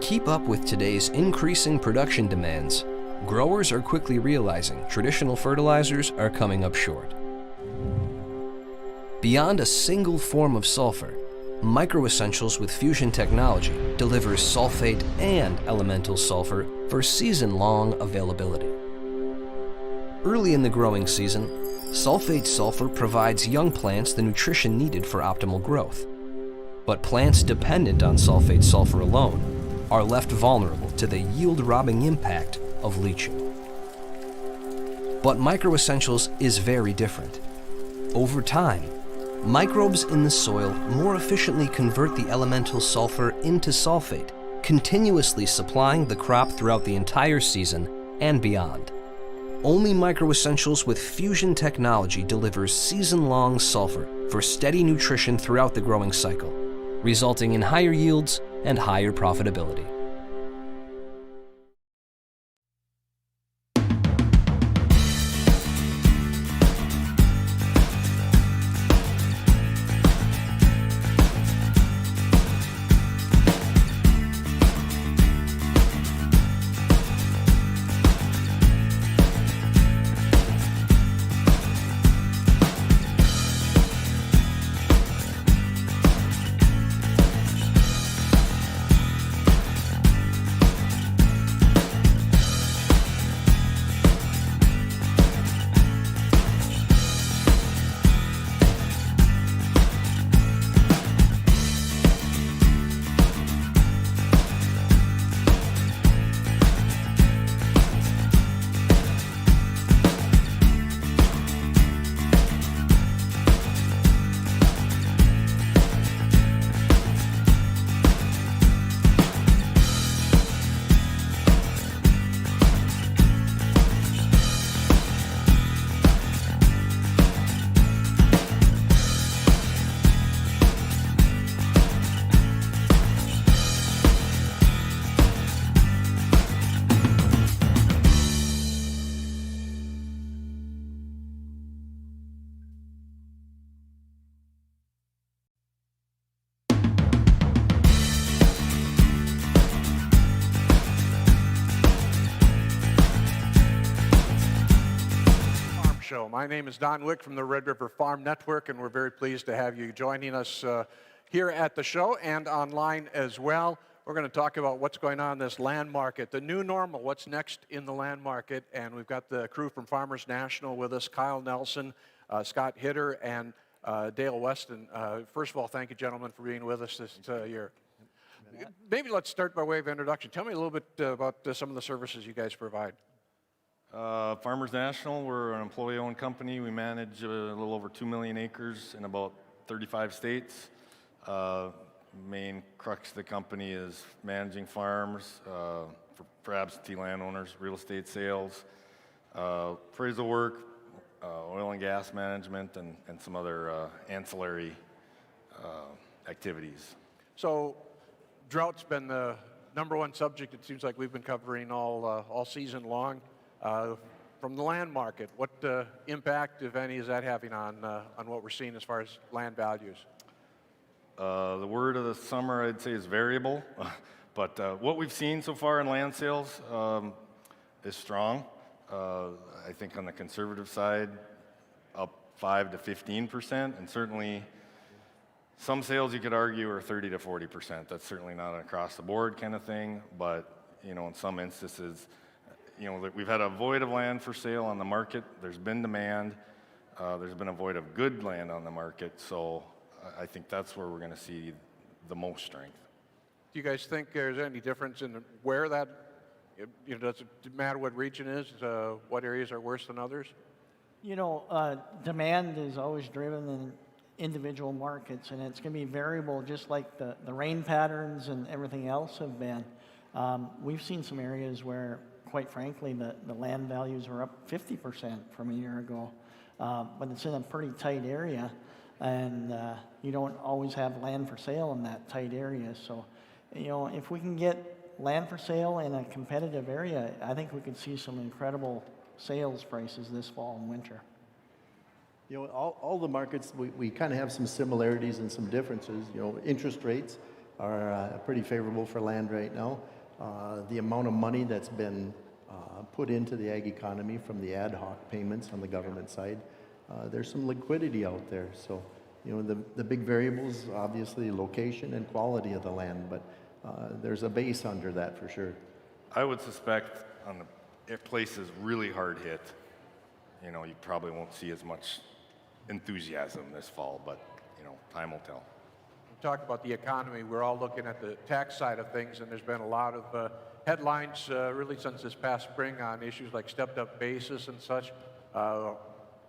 keep up with today's increasing production demands, growers are quickly realizing traditional fertilizers are coming up short. Beyond a single form of sulfur, MicroEssentials with Fusion technology delivers sulfate and elemental sulfur for season-long availability. Early in the growing season, sulfate sulfur provides young plants the nutrition needed for optimal growth. But plants dependent on sulfate sulfur alone are left vulnerable to the yield-robbing impact of leaching. But MicroEssentials is very different. Over time, microbes in the soil more efficiently convert the elemental sulfur into sulfate, continuously supplying the crop throughout the entire season and beyond. Only MicroEssentials with Fusion technology delivers season-long sulfur for steady nutrition throughout the growing cycle, resulting in higher yields and higher profitability. Show. My name is Don Wick from the Red River Farm Network, and we're very pleased to have you joining us here at the show and online as well. We're going to talk about what's going on in this land market, the new normal, what's next in the land market, and we've got the crew from Farmers National with us, Kyle Nelson, Scott Hitter, and Dale Weston. First of all, thank you, gentlemen, for being with us this year. Maybe let's start by way of introduction. Tell me a little bit about some of the services you guys provide. Farmers National, we're an employee-owned company. We manage a little over 2 million acres in about 35 states. Main crux of the company is managing farms for absentee landowners, real estate sales, appraisal work, oil and gas management, and some other ancillary activities. So drought's been the #1 subject it seems like we've been covering all season long. From the land market, what impact, if any, is that having on what we're seeing as far as land values? The word of the summer, I'd say, is variable. But what we've seen so far in land sales is strong. I think on the conservative side, up 5 to 15%, and certainly some sales you could argue are 30 to 40%. That's certainly not an across-the-board kind of thing, but in some instances, we've had a void of land for sale on the market. There's been demand. There's been a void of good land on the market. So I think that's where we're going to see the most strength. Do you guys think there's any difference in where that, does it matter what region is? What areas are worse than others? Demand is always driven in individual markets, and it's going to be variable just like the rain patterns and everything else have been. We've seen some areas where, quite frankly, the land values are up 50% from a year ago, but it's in a pretty tight area, and you don't always have land for sale in that tight area. So, if we can get land for sale in a competitive area, I think we could see some incredible sales prices this fall and winter. All the markets, we kind of have some similarities and some differences. Interest rates, are pretty favorable for land right now. The amount of money that's been put into the ag economy from the ad hoc payments on the government side, there's some liquidity out there. So, you know, the big variables, obviously location and quality of the land, but there's a base under that for sure. I would suspect on the if places really hard hit, you know, you probably won't see as much enthusiasm this fall, but, you know, time will tell. Talk about the economy. We're all looking at the tax side of things, and there's been a lot of headlines really since this past spring on issues like stepped-up basis and such.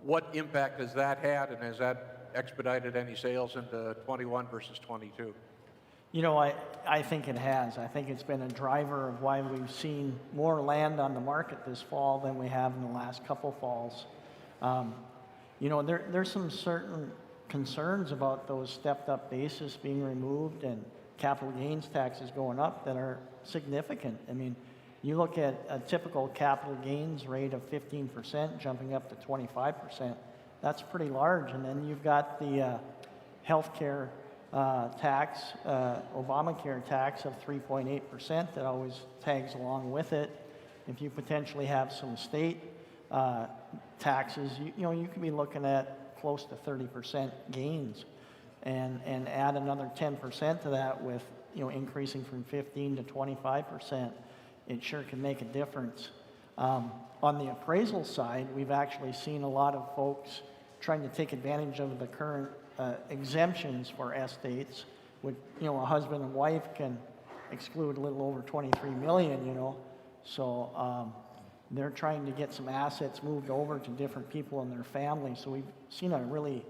What impact has that had, and has that expedited any sales into 21 versus 22? You know, I think it has. I think it's been a driver of why we've seen more land on the market this fall than we have in the last couple falls. You know, there's some certain concerns about those stepped-up basis being removed and capital gains taxes going up that are significant. I mean, you look at a typical capital gains rate of 15% jumping up to 25%. That's pretty large. And then you've got the healthcare tax, Obamacare tax of 3.8% that always tags along with it. If you potentially have some state taxes, you know, you could be looking at close to 30% gains, and add another 10% to that with, you know, increasing from 15 to 25%. It sure can make a difference. On the appraisal side, we've actually seen a lot of folks trying to take advantage of the current exemptions for estates. With, you know, a husband and wife can exclude a little over 23 million, you know. So they're trying to get some assets moved over to different people in their family. So we've seen a really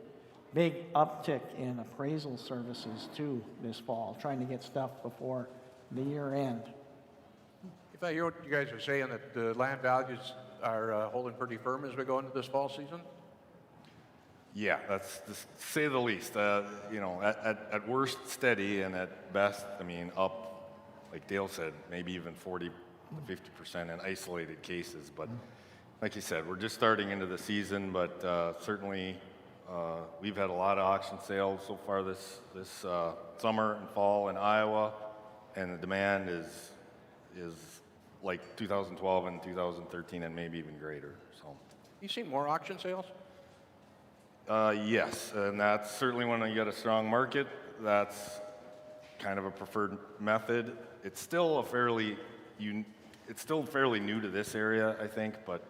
big uptick in appraisal services too this fall, trying to get stuff before the year end. If I hear what you guys are saying, that the land values are holding pretty firm as we go into this fall season? Yeah, that's to say the least. You know, at worst steady, and at best, I mean, up, like Dale said, maybe even 40 to 50% in isolated cases. But like you said, we're just starting into the season, but certainly we've had a lot of auction sales so far this summer and fall in Iowa, and the demand is like 2012 and 2013 and maybe even greater. So You seen more auction sales? yes, and that's certainly when you got a strong market. That's kind of a preferred method. It's still fairly new to this area, I think, but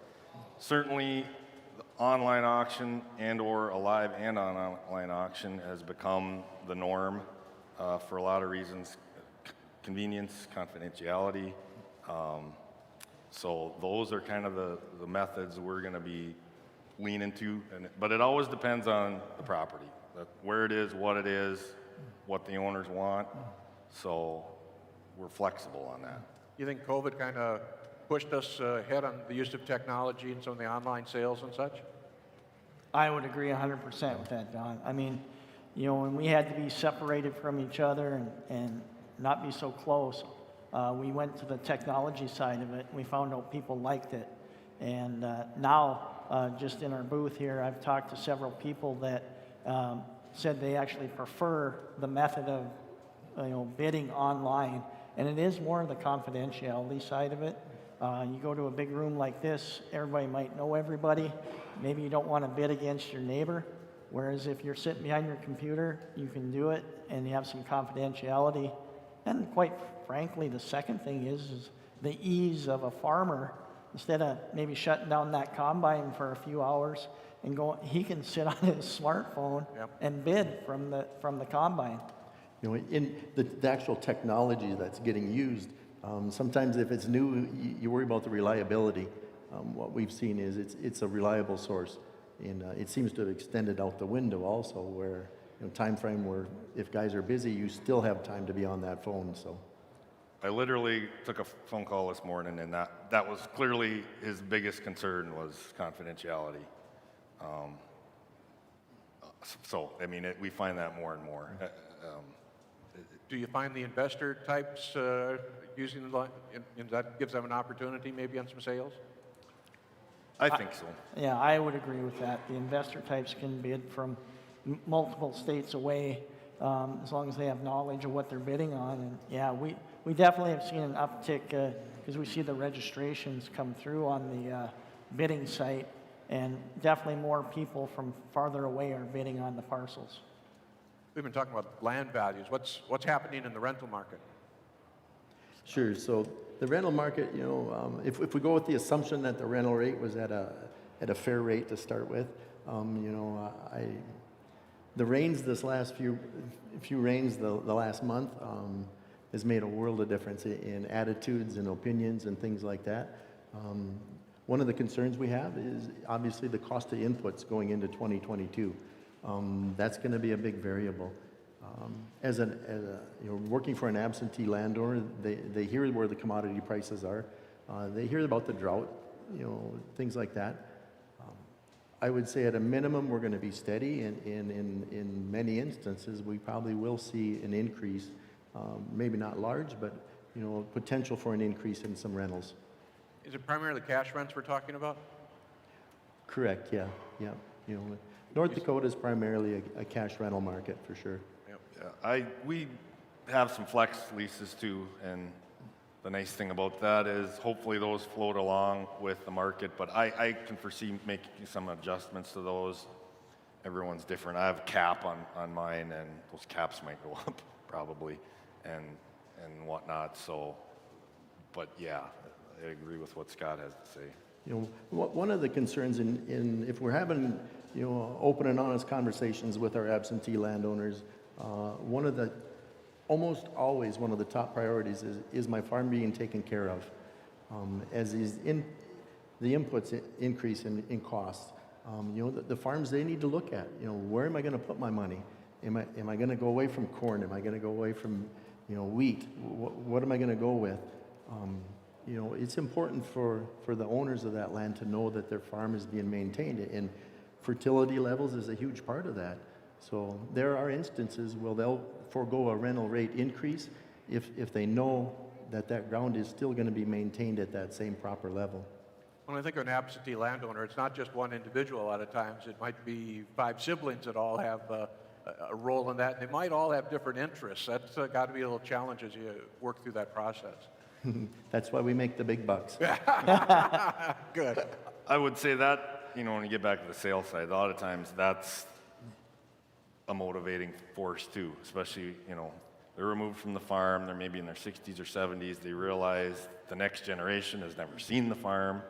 certainly the online auction and/or a live and online auction has become the norm for a lot of reasons: convenience, confidentiality. So those are kind of the methods we're going to be leaning to, but it always depends on the property, where it is, what the owners want. So we're flexible on that. You think COVID kind of pushed us ahead on the use of technology and some of the online sales and such? I would agree 100% with that, Don. I mean, you know, when we had to be separated from each other and not be so close, we went to the technology side of it, and we found out people liked it. And now, just in our booth here, I've talked to several people that said they actually prefer the method of, you know, bidding online. And it is more of the confidentiality side of it. You go to a big room like this, everybody might know everybody. Maybe you don't want to bid against your neighbor. Whereas if you're sitting behind your computer, you can do it and you have some confidentiality. And quite frankly, the second thing is the ease of a farmer. Instead of maybe shutting down that combine for a few hours and he can sit on his smartphone and bid from the combine. You know, in the actual technology that's getting used, sometimes if it's new, you worry about the reliability. What we've seen is it's a reliable source, and it seems to have extended out the window also, where, you know, time frame where if guys are busy, you still have time to be on that phone. So I literally took a phone call this morning, and that was clearly his biggest concern was confidentiality. So I mean, we find that more and more. Do you find the investor types using the and that gives them an opportunity maybe on some sales? I think so. Yeah, I would agree with that. The investor types can bid from multiple states away, as long as they have knowledge of what they're bidding on. And yeah, we definitely have seen an uptick because we see the registrations come through on the bidding site, and definitely more people from farther away are bidding on the parcels. We've been talking about land values. What's happening in the rental market? Sure. So the rental market, if we go with the assumption that the rental rate was at a fair rate to start with, the rains this last few rains the last month has made a world of difference in attitudes and opinions and things like that. One of the concerns we have is obviously the cost of inputs going into 2022. That's going to be a big variable. Working for an absentee landowner, they hear where the commodity prices are. They hear about the drought, things like that. I would say at a minimum we're going to be steady, and in many instances we probably will see an increase, maybe not large, but potential for an increase in some rentals. Is it primarily cash rents we're talking about? Correct. Yeah. North Dakota is primarily a cash rental market for sure. Yeah, we have some flex leases too, and the nice thing about that is hopefully those float along with the market, but I can foresee making some adjustments to those. Everyone's different. I have a cap on mine, and those caps might go up probably, and whatnot. So, but yeah, I agree with what Scott has to say. One of the concerns in if we're having open and honest conversations with our absentee landowners, almost always one of the top priorities is my farm being taken care of. As the inputs increase in costs, the farms, they need to look at, where am I going to put my money? Am I going to go away from corn? Am I going to go away from wheat? What am I going to go with? It's important for the owners of that land to know that their farm is being maintained, and fertility levels is a huge part of that. So there are instances where they'll forego a rental rate increase if they know that ground is still going to be maintained at that same proper level. When I think of an absentee landowner, it's not just one individual a lot of times. It might be 5 siblings that all have a role in that, and they might all have different interests. That's got to be a little challenge as you work through that process. That's why we make the big bucks. Good. I would say that, when you get back to the sales side, a lot of times that's a motivating force too, especially, they're removed from the farm, they're maybe in their 60s or 70s, they realize the next generation has never seen the farm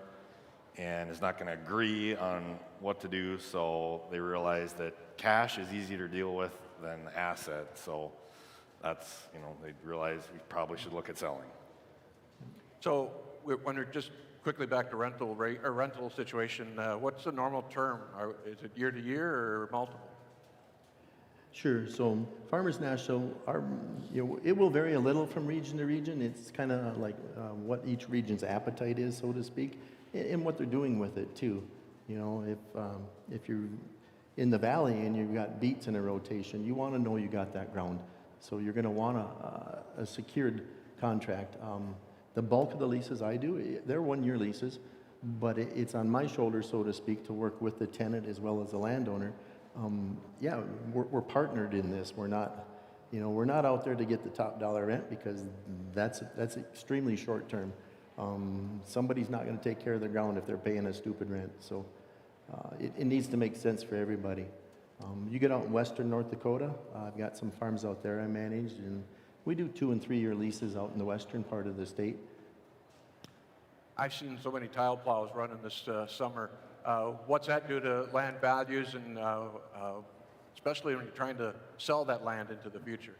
and is not going to agree on what to do, so they realize that cash is easier to deal with than asset, so that's, they realize we probably should look at selling. So when we're just quickly back to rental rate or rental situation, what's the normal term? Is it year to year or multiple? Sure. So Farmers National, it will vary a little from region to region. It's kind of like what each region's appetite is, so to speak, and what they're doing with it too. If you're in the valley and you've got beets in a rotation, you want to know you got that ground. So you're going to want a secured contract. The bulk of the leases I do, they're 1-year leases, but it's on my shoulders, so to speak, to work with the tenant as well as the landowner. We're partnered in this. We're not out there to get the top dollar rent, because that's extremely short term. Somebody's not going to take care of their ground if they're paying a stupid rent. So it needs to make sense for everybody. You get out in western North Dakota, I've got some farms out there I manage, and we do 2- and 3-year leases out in the western part of the state. I've seen so many tile plows running this summer. What's that do to land values, and especially when you're trying to sell that land into the future?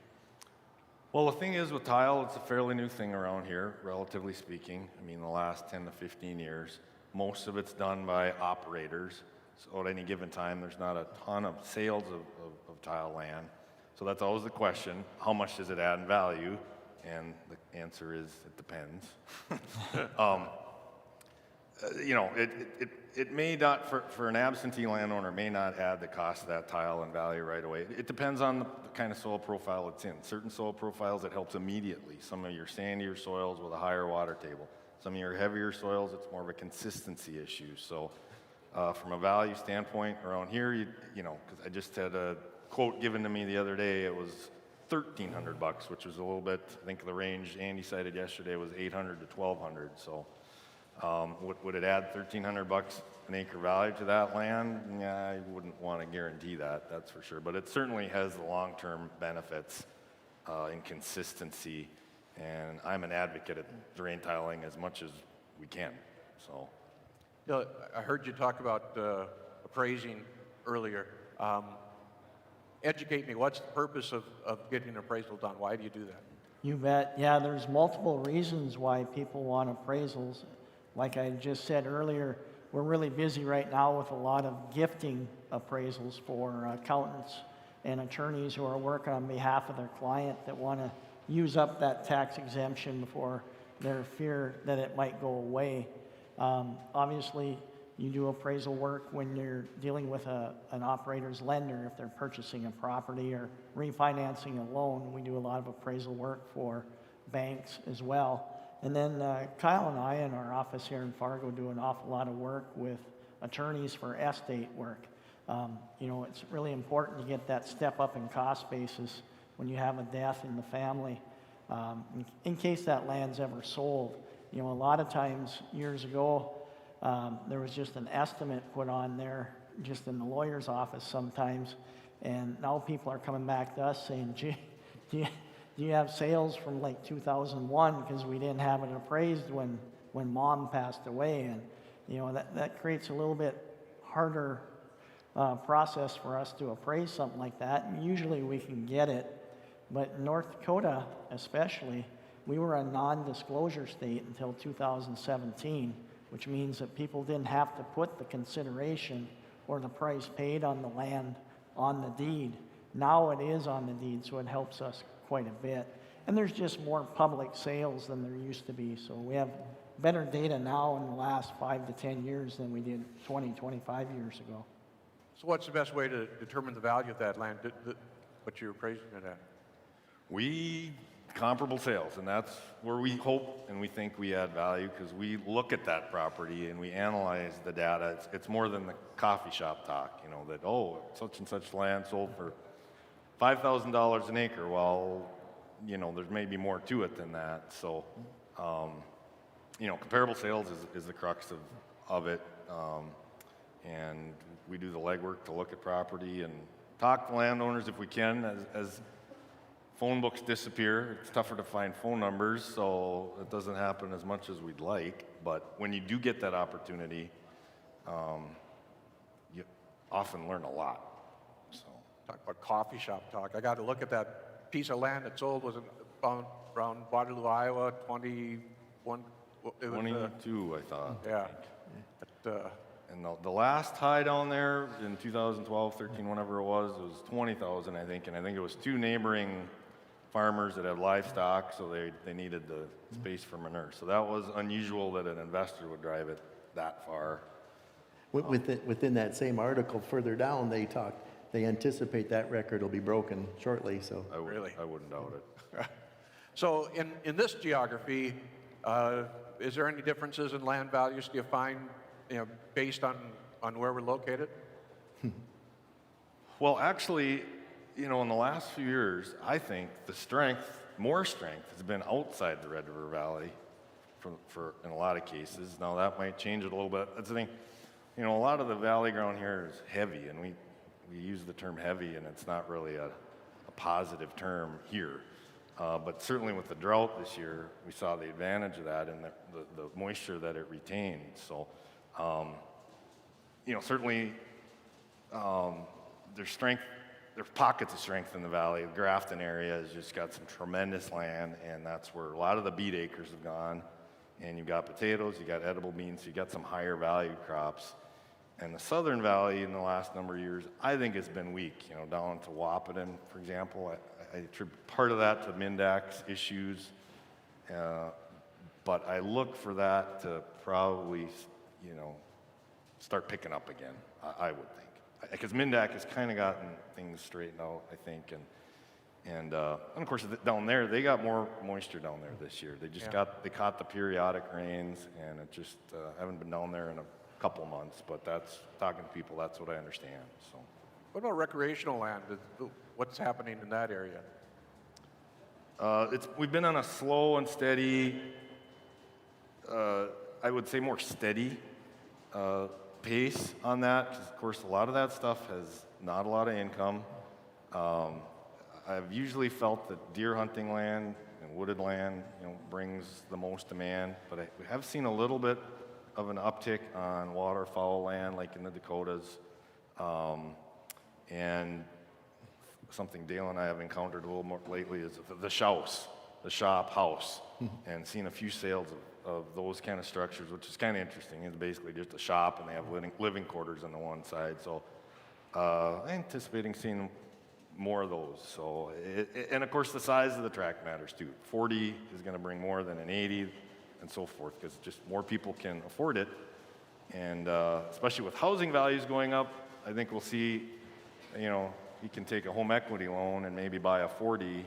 Well, the thing is with tile, it's a fairly new thing around here, relatively speaking. I mean, the last 10 to 15 years, most of it's done by operators. So at any given time, there's not a ton of sales of tile land. So that's always the question, how much does it add in value? And the answer is, it depends. It may not, for an absentee landowner, may not add the cost of that tile in value right away. It depends on the kind of soil profile it's in. Certain soil profiles, it helps immediately. Some of your sandier soils with a higher water table. Some of your heavier soils, it's more of a consistency issue. So From a value standpoint, around here, you know, because I just had a quote given to me the other day, it was $1,300, which was a little bit, I think the range Andy cited yesterday was $800 to $1,200. So would it add $1,300 an acre value to that land? Yeah, I wouldn't want to guarantee that, that's for sure. But it certainly has the long-term benefits in consistency. And I'm an advocate of drain tiling as much as we can. So. You know, I heard you talk about appraising earlier. Educate me, what's the purpose of getting an appraisal done? Why do you do that? You bet. Yeah, there's multiple reasons why people want appraisals. Like I just said earlier, we're really busy right now with a lot of gifting appraisals for accountants and attorneys who are working on behalf of their client that want to use up that tax exemption before their fear that it might go away. Obviously, you do appraisal work when you're dealing with an operator's lender, if they're purchasing a property or refinancing a loan. We do a lot of appraisal work for banks as well. And then Kyle and I in our office here in Fargo do an awful lot of work with attorneys for estate work. You know, it's really important to get that step up in cost basis when you have a death in the family, in case that land's ever sold. You know, a lot of times years ago, there was just an estimate put on there, just in the lawyer's office sometimes, and now people are coming back to us saying, gee, do you have sales from like 2001 because we didn't have it appraised when mom passed away? And, you know, that creates a little bit harder process for us to appraise something like that. And usually we can get it, but in North Dakota especially, we were a non-disclosure state until 2017, which means that people didn't have to put the consideration or the price paid on the land on the deed. Now it is on the deed, so it helps us quite a bit. And there's just more public sales than there used to be, so we have better data now in the last 5 to 10 years than we did 20, 25 years ago. So what's the best way to determine the value of that land, what you're appraising it at? We comparable sales, and that's where we hope and we think we add value, because we look at that property and we analyze the data. It's more than the coffee shop talk, you know, that, oh, such and such land sold for $5,000 an acre. Well, you know, there's maybe more to it than that. So, you know, comparable sales is the crux of it. And we do the legwork to look at property and talk to landowners if we can. As phone books disappear, it's tougher to find phone numbers, so it doesn't happen as much as we'd like. But when you do get that opportunity, you often learn a lot. So. Talk about coffee shop talk. I got to look at that piece of land that sold, was around Waterloo, Iowa, 21. 22, I thought. Yeah. And the last high down there in 2012, 13, whenever it was 20,000, I think. And I think it was 2 neighboring farmers that had livestock, so they needed the space for manure. So that was unusual that an investor would drive it that far. Within that same article further down, they anticipate that record will be broken shortly. So I wouldn't doubt it. So in this geography, is there any differences in land values do you find, you know, based on where we're located? Well, actually, you know, in the last few years, I think more strength has been outside the Red River Valley for in a lot of cases. Now that might change it a little bit. That's the thing. You know, a lot of the valley ground here is heavy, and we use the term heavy, and it's not really a positive term here. But certainly with the drought this year, we saw the advantage of that and the moisture that it retained. So, you know, certainly there's pockets of strength in the valley. The Grafton area has just got some tremendous land, and that's where a lot of the beet acres have gone. And you've got potatoes, you've got edible beans, you've got some higher value crops. And the Southern Valley in the last number of years, I think has been weak. You know, down to Wahpeton, for example, I attribute part of that to Mindax issues. But I look for that to probably, you know, start picking up again, I would think. Because Mindac has kind of gotten things straightened out, I think. And of course, down there, they got more moisture down there this year. They just they caught the periodic rains, and it just, I haven't been down there in couple months, but that's, talking to people, that's what I understand, so. What about recreational land? What's happening in that area? We've been on a slow and steady, I would say more steady pace on that. 'Cause of course, a lot of that stuff has not a lot of income. I've usually felt that deer hunting land and wooded land, brings the most demand. But we have seen a little bit of an uptick on waterfowl land, like in the Dakotas, and something Dale and I have encountered a little more lately is the shop house, and seen a few sales of those kind of structures, which is kind of interesting. It's basically just a shop, and they have living quarters on the one side. So I'm anticipating seeing more of those. So, and of course, the size of the tract matters too. 40 is going to bring more than an 80, and so forth, because just more people can afford it. And especially with housing values going up, I think we'll see, you can take a home equity loan and maybe buy a 40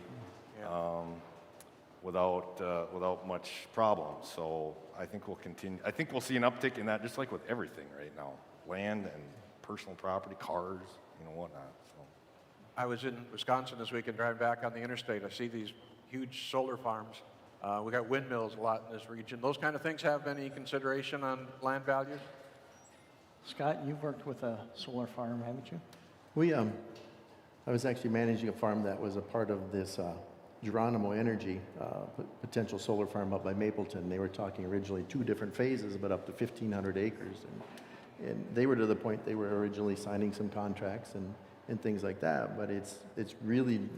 without much problem. So I think we'll continue. I think we'll see an uptick in that, just like with everything right now, land and personal property, cars, whatnot. So. I was in Wisconsin this week and driving back on the interstate. I see these huge solar farms. We got windmills a lot in this region. Those kind of things have any consideration on land values? Scott, you've worked with a solar farm, haven't you? I was actually managing a farm that was a part of this Geronimo Energy potential solar farm up by Mapleton. They were talking originally 2 different phases, but up to 1,500 acres. And they were to the point they were originally signing some contracts and things like that. But it's really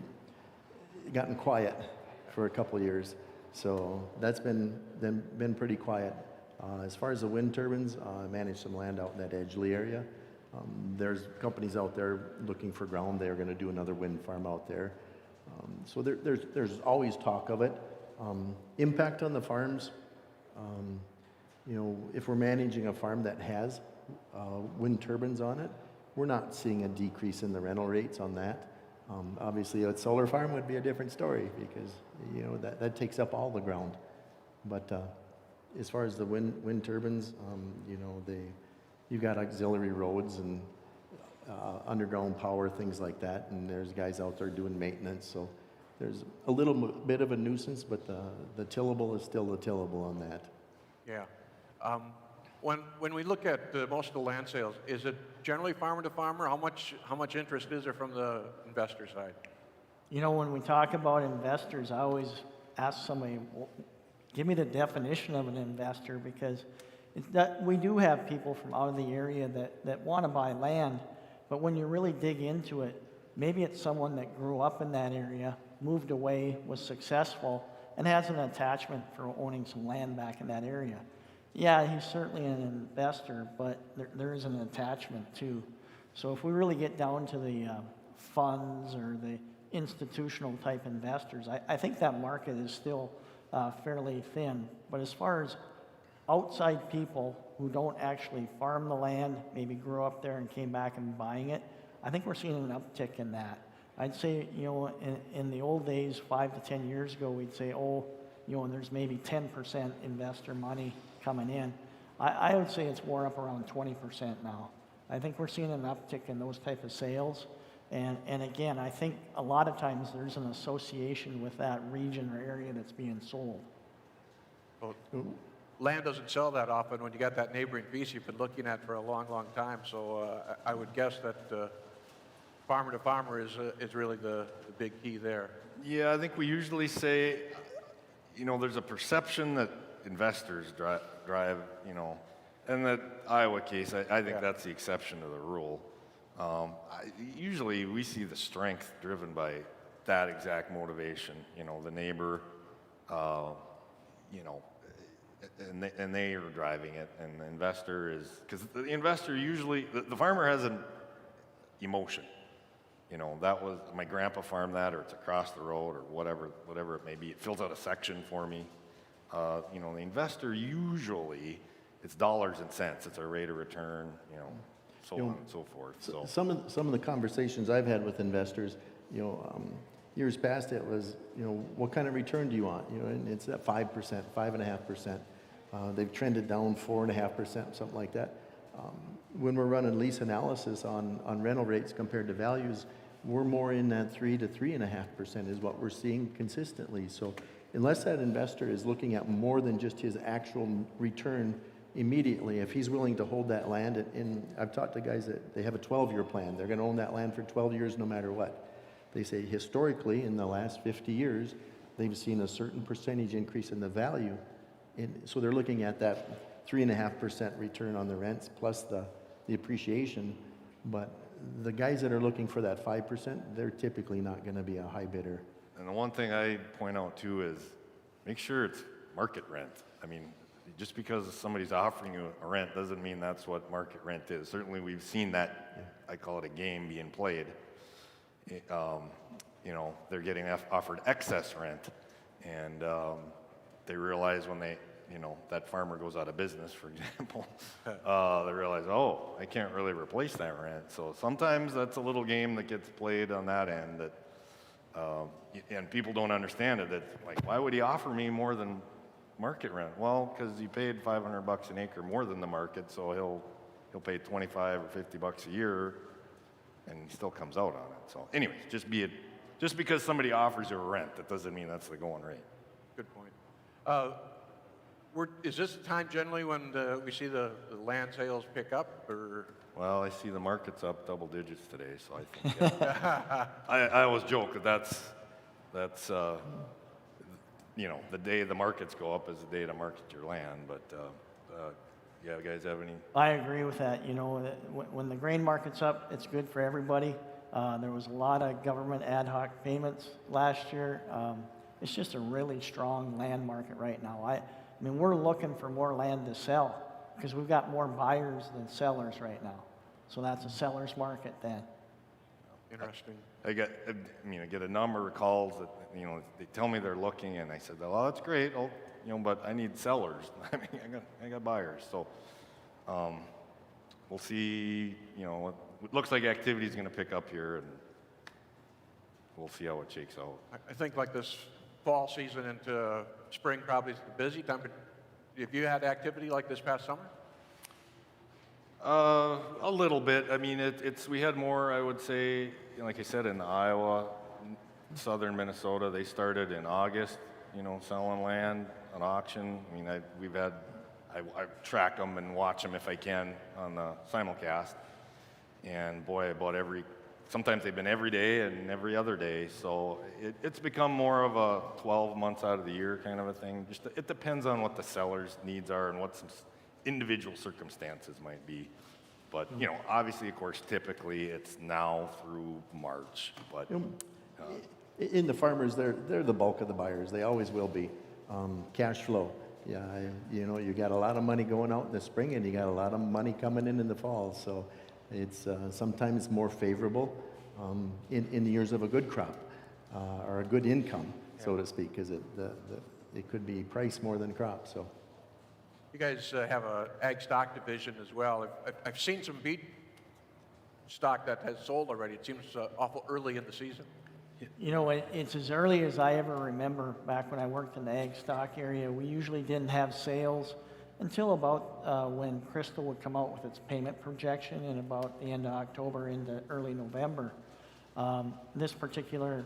gotten quiet for a couple of years. So that's been pretty quiet. As far as the wind turbines, I managed some land out in that Edgeley area. There's companies out there looking for ground. They're going to do another wind farm out there. So there's always talk of it. Impact on the farms, if we're managing a farm that has wind turbines on it, we're not seeing a decrease in the rental rates on that. Obviously, a solar farm would be a different story because that takes up all the ground. But as far as the wind turbines, you've got auxiliary roads and underground power, things like that, and there's guys out there doing maintenance. So there's a little bit of a nuisance, but the tillable is still the tillable on that. Yeah. When we look at most of the land sales, is it generally farmer to farmer? How much interest is there from the investor side? When we talk about investors, I always ask somebody, well, give me the definition of an investor, because we do have people from out of the area that want to buy land, but when you really dig into it, maybe it's someone that grew up in that area, moved away, was successful, and has an attachment for owning some land back in that area. Yeah, he's certainly an investor, but there is an attachment too. So if we really get down to the funds or the institutional type investors, I think that market is still fairly thin. But as far as outside people who don't actually farm the land, maybe grew up there and came back and buying it, I think we're seeing an uptick in that. I'd say, in the old days, 5 to 10 years ago, we'd say, and there's maybe 10% investor money coming in. I would say it's more up around 20% now. I think we're seeing an uptick in those type of sales. And again, I think a lot of times there's an association with that region or area that's being sold. Well, land doesn't sell that often when you got that neighboring piece you've been looking at for a long, long time. So I would guess that farmer to farmer is really the big key there. Yeah, I think we usually say, there's a perception that investors drive, and that Iowa case, I think that's the exception to the rule. Usually we see the strength driven by that exact motivation, the neighbor, and they are driving it, and the investor is, because the investor usually, the farmer has an emotion. That was, my grandpa farmed that, or it's across the road, or whatever it may be. It fills out a section for me. The investor usually, it's dollars and cents. It's a rate of return, so on and so forth. So some of the conversations I've had with investors, years past it was, what kind of return do you want? And it's at 5%, 5.5%. They've trended down 4.5%, something like that. When we're running lease analysis on rental rates compared to values, we're more in that 3 to 3.5% is what we're seeing consistently. So unless that investor is looking at more than just his actual return immediately, if he's willing to hold that land, and I've talked to guys that they have a 12-year plan, they're going to own that land for 12 years no matter what. They say historically in the last 50 years, they've seen a certain percentage increase in the value. So they're looking at that 3.5% return on the rents plus the appreciation. But the guys that are looking for that 5%, they're typically not going to be a high bidder. And the one thing I point out too is make sure it's market rent. I mean, just because somebody's offering you a rent doesn't mean that's what market rent is. Certainly we've seen that, I call it a game being played. You know, they're getting offered excess rent, and they realize when they, you know, that farmer goes out of business, for example, they realize, oh, I can't really replace that rent. So sometimes that's a little game that gets played on that end that, and people don't understand it. That like, why would he offer me more than market rent? Well, because he paid $500 an acre more than the market, so he'll pay 25 or 50 bucks a year, and he still comes out on it. So, anyways, just because somebody offers you a rent, that doesn't mean that's the going rate. Good point. Is this the time generally when we see the land sales pick up, or? Well, I see the market's up double digits today, so I think I always joke that that's you know, the day the markets go up is the day to market your land. But yeah, you guys have any? I agree with that. You know, when the grain market's up, it's good for everybody. There was a lot of government ad hoc payments last year. It's just a really strong land market right now. I mean, we're looking for more land to sell because we've got more buyers than sellers right now. So that's a seller's market then. Interesting. I get a number of calls that, you know, they tell me they're looking, and I said, well, that's great, you know, but I need sellers. I mean, I got buyers. So we'll see, you know, it looks like activity is going to pick up here, and we'll see how it shakes out. I think like this fall season into spring probably is the busy time. But have you had activity like this past summer? A little bit. I mean, we had more, I would say, you know, like I said, in Iowa, southern Minnesota, they started in August, you know, selling land on auction. I mean, I track them and watch them if I can on the simulcast. And boy, sometimes they've been every day and every other day. So it's become more of a 12 months out of the year kind of a thing. It depends on what the seller's needs are and what some individual circumstances might be. But, you know, obviously, of course, typically it's now through March. But in the farmers, they're the bulk of the buyers. They always will be. Cash flow. Yeah, you know, you got a lot of money going out in the spring, and you got a lot of money coming in the fall. So it's sometimes more favorable in the years of a good crop or a good income, so to speak, because it could be price more than crop. So. You guys have a ag stock division as well. I've seen some beet stock that has sold already. It seems awful early in the season. You know, it's as early as I ever remember back when I worked in the ag stock area. We usually didn't have sales until about when Crystal would come out with its payment projection in about the end of October into early November. This particular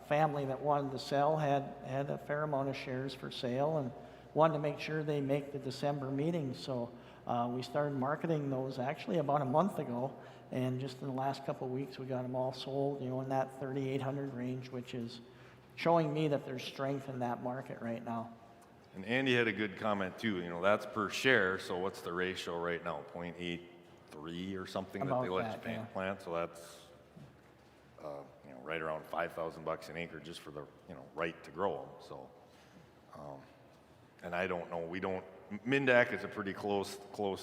family that wanted to sell had a fair amount of shares for sale and wanted to make sure they make the December meeting. So we started marketing those actually about a month ago. And just in the last couple of weeks, we got them all sold, you know, in that 3,800 range, which is showing me that there's strength in that market right now. And Andy had a good comment too. You know, that's per share. So what's the ratio right now? 0.83 or something About that they let that, you plant. So that's you know, right around $5,000 an acre just for the, you know, right to grow them. So, and I don't know. Mindac is a pretty close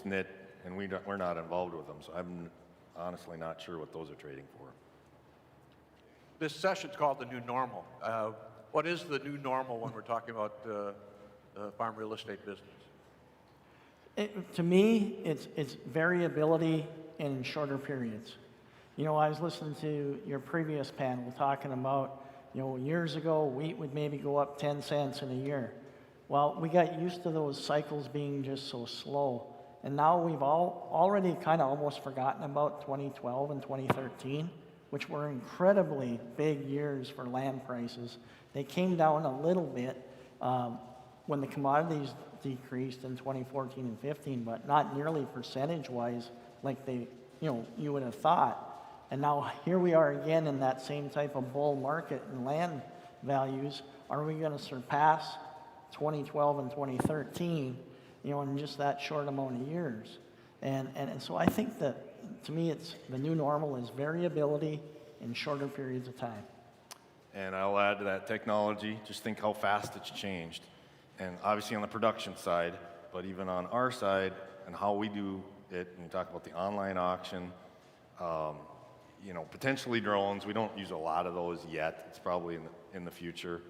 knit, and we're not involved with them. So I'm honestly not sure what those are trading for. This session's called the new normal. What is the new normal when we're talking about the farm real estate business? To me, it's variability in shorter periods. You know, I was listening to your previous panel talking about, you know, years ago, wheat would maybe go up 10 cents in a year. Well, we got used to those cycles being just so slow. And now we've already kind of almost forgotten about 2012 and 2013, which were incredibly big years for land prices. They came down a little bit when the commodities decreased in 2014 and 15, but not nearly percentage-wise like you would have thought. And now here we are again in that same type of bull market in land values. Are we going to surpass 2012 and 2013, in just that short amount of years? And so I think that, to me, it's the new normal is variability in shorter periods of time. And I'll add to that technology, just think how fast it's changed. And obviously on the production side, but even on our side and how we do it, and you talk about the online auction, potentially drones. We don't use a lot of those yet. It's probably in the future.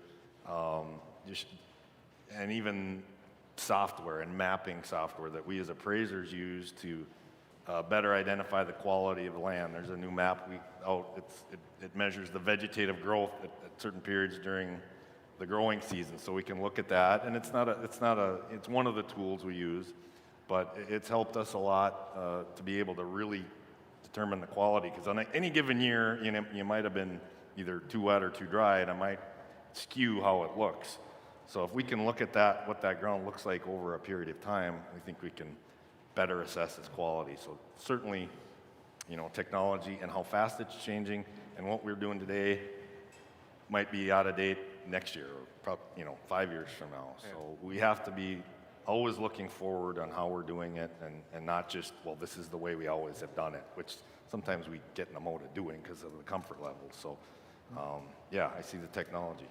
And even software and mapping software that we as appraisers use to better identify the quality of the land. There's a new map it measures the vegetative growth at certain periods during the growing season, so we can look at that. And it's one of the tools we use, but it's helped us a lot to be able to really determine the quality, because on any given year, you might have been either too wet or too dry, and it might skew how it looks. So if we can look at that, what that ground looks like over a period of time, I think we can better assess its quality. So certainly, technology and how fast it's changing, and what we're doing today might be out of date next year, or 5 years from now. So we have to be always looking forward on how we're doing it, and not just, well, this is the way we always have done it, which sometimes we get in the mode of doing because of the comfort level. So yeah, I see the technology.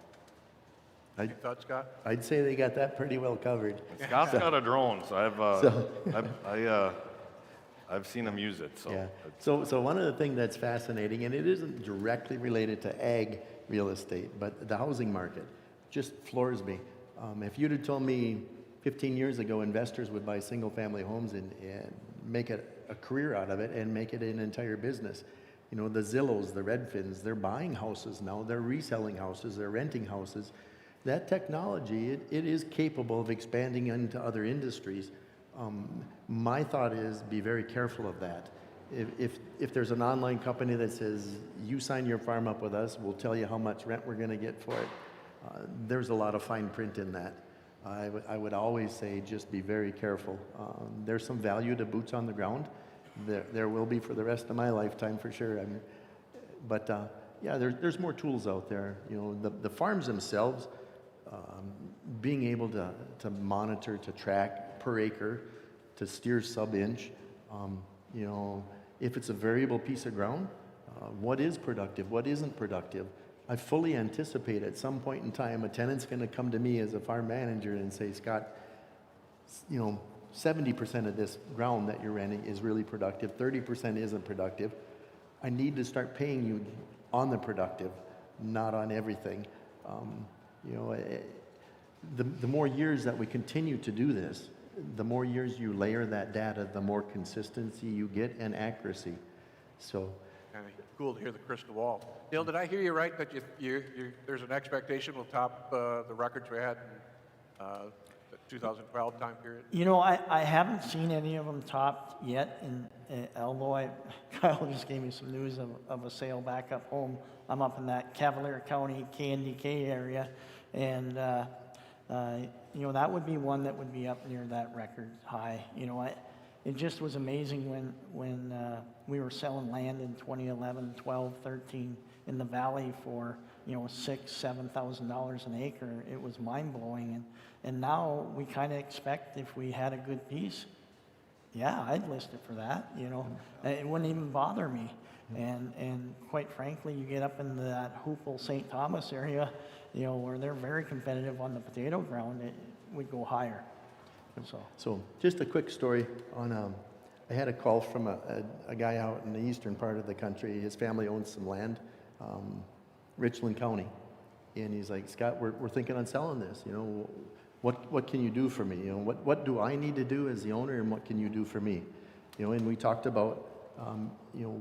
Your thoughts, Scott? I'd say they got that pretty well covered. Scott's got a drone, so I've seen him use it. So Yeah. So one of the things that's fascinating, and it isn't directly related to ag real estate, but the housing market just floors me. If you'd have told me 15 years ago investors would buy single-family homes and make it a career out of it and make it an entire business. The Zillows, the Redfins, they're buying houses now, they're reselling houses, they're renting houses. That technology, it is capable of expanding into other industries. My thought is be very careful of that. If there's an online company that says, you sign your farm up with us, we'll tell you how much rent we're going to get for it, there's a lot of fine print in that. I would always say just be very careful. There's some value to boots on the ground. There will be for the rest of my lifetime for sure. Yeah, there's more tools out there. The farms themselves, being able to monitor, to track per acre, to steer sub-inch, if it's a variable piece of ground, what is productive, what isn't productive. I fully anticipate at some point in time a tenant's going to come to me as a farm manager and say, Scott, 70% of this ground that you're renting is really productive, 30% isn't productive. I need to start paying you on the productive, not on everything. The more years that we continue to do this, the more years you layer that data, the more consistency you get and accuracy. So, Kind of cool to hear the crystal ball. Neil, did I hear you right that there's an expectation we'll top the records we had in the 2012 time period? I haven't seen any of them topped yet, and although Kyle just gave me some news of a sale back up home. I'm up in that Cavalier County, KNDK area, and that would be one that would be up near that record high. It just was amazing when we were selling land in 2011, 12, 13 in the valley for $6,000-$7,000 an acre. It was mind blowing, and now we kind of expect if we had a good piece, yeah, I'd list it for that. It wouldn't even bother me. And quite frankly, you get up into that Hoople, St. Thomas area, where they're very competitive on the potato ground, it would go higher. So just a quick story on, I had a call from a guy out in the eastern part of the country. His family owns some land, Richland County. And he's like, Scott, we're thinking on selling this. What can you do for me? What do I need to do as the owner, and what can you do for me? And we talked about,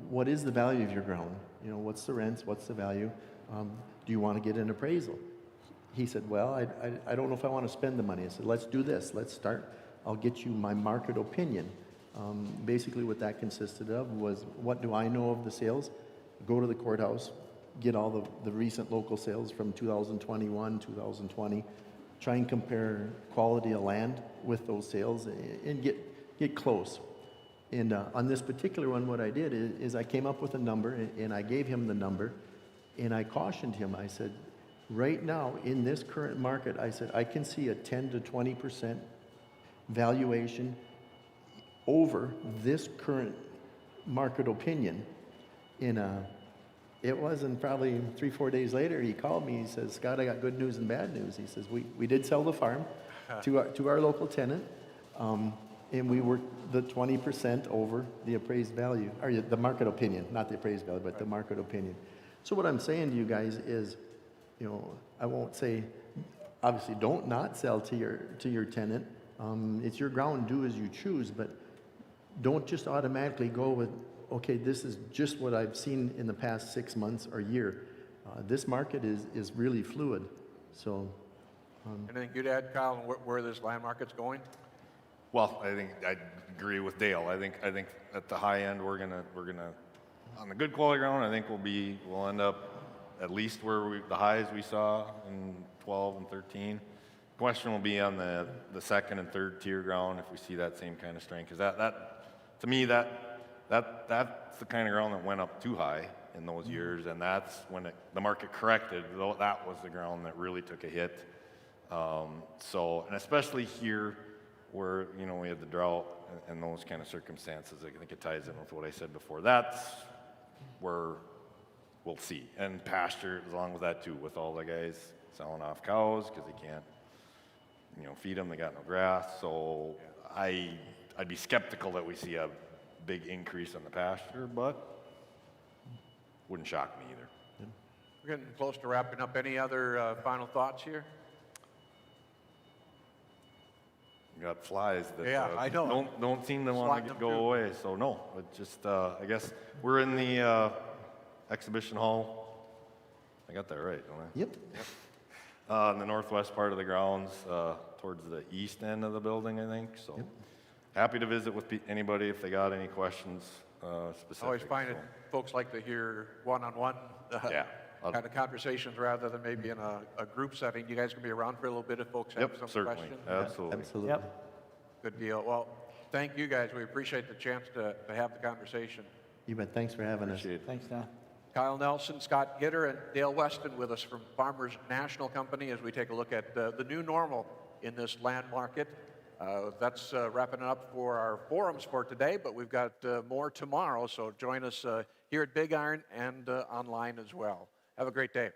what is the value of your ground? What's the rents? What's the value? Do you want to get an appraisal? He said, well, I don't know if I want to spend the money. I said, let's do this. Let's start. I'll get you my market opinion. Basically what that consisted of was, what do I know of the sales? Go to the courthouse, get all the recent local sales from 2021, 2020, try and compare quality of land with those sales and get close. And on this particular one, what I did is I came up with a number and I gave him the number and I cautioned him. I said, right now in this current market, I said, I can see a 10 to 20% valuation over this current market opinion. It wasn't probably 3-4 days later, he called me, he says, Scott, I got good news and bad news. He says, we did sell the farm to our local tenant, and we were the 20% over the appraised value, or the market opinion, not the appraised value, but the market opinion. So what I'm saying to you guys is, you know, I won't say, obviously don't not sell to your tenant. It's your ground, do as you choose, but don't just automatically go with, okay, this is just what I've seen in the past 6 months or year. This market is really fluid. So, Anything you'd add, Kyle, on where this land market's going? Well, I think I agree with Dale. I think at the high end we're gonna on the good quality ground. I think we'll end up at least where the highs we saw in 12 and 13. Question will be on the second and third tier ground if we see that same kind of strength. Because that to me that's the kind of ground that went up too high in those years, and that's when the market corrected. Though that was the ground that really took a hit. So, and especially here, where we had the drought and those kind of circumstances, I think it ties in with what I said before. That's where we'll see. And pasture, along with that too, with all the guys selling off cows because they can't, feed them. They got no grass. So I'd be skeptical that we see a big increase in the pasture, but wouldn't shock me either. We're getting close to wrapping up. Any other final thoughts here? We got flies that Yeah, I know. don't seem to Slide want to them go through. away. So no, it just I guess we're in the exhibition hall. I got that right, don't I? yep. In the northwest part of the grounds, towards the east end of the building, I think. So happy to visit with anybody if they got any questions specific. Always find it, so. folks like to hear one-on-one Yeah. kind of conversations rather than maybe in a group setting. You guys can be around for a little bit if folks have Yep, some certainly. questions. Absolutely. Absolutely. Yep. Good deal. Well, thank you guys. We appreciate the chance to have the conversation. You bet. Thanks for having us. Appreciate it. Thanks, Don. Kyle Nelson, Scott Gitter, and Dale Weston with us from Farmers National Company as we take a look at the new normal in this land market. That's wrapping it up for our forums for today, but we've got more tomorrow, so join us here at Big Iron and online as well. Have a great day.